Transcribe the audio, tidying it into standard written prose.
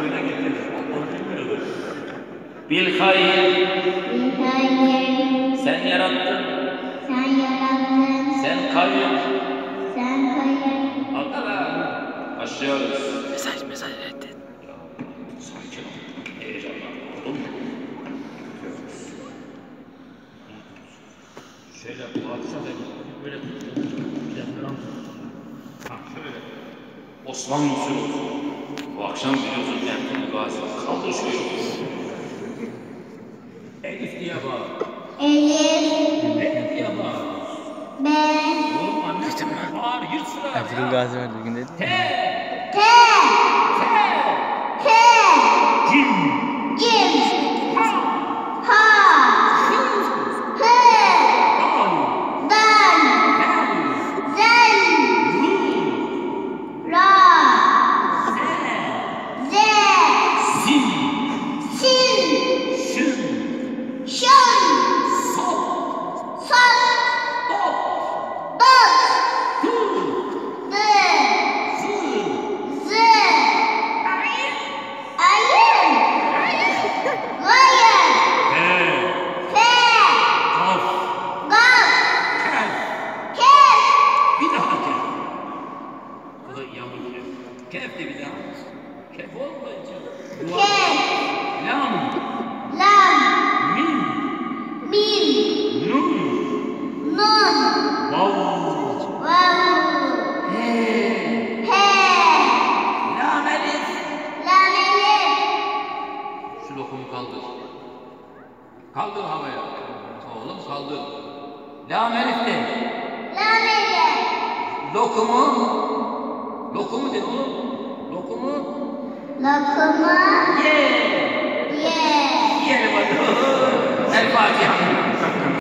oyuna getirdi. Onu bilmiyordu. Bil hayır. Sen yarattın. Sen kayır. Arkadaşlar başlıyoruz. Mesaj reddet. Sakin ol. Heyecanlanma. Olur mu? Şöyle bu akşam böyle tuttum. Ha şöyle. Osmanlı usulü. Bu akşam biliyorsun Ertuğrul Gazi. Kaldır şu yolu. Elif diye bağır. Elif diye bağır. Oğlum anne bağır. Yırt sıra. Ertuğrul Gazi var bugün dedi. Kef de bir daha. Kef olmayınca. Lam. Mim. Nun. Vav. He. Lam elif. Şu lokumu kaldır. Kaldır havaya. Oğlum kaldır. Lam elif de. Lokumu de oğlum. Lokumu. Ye.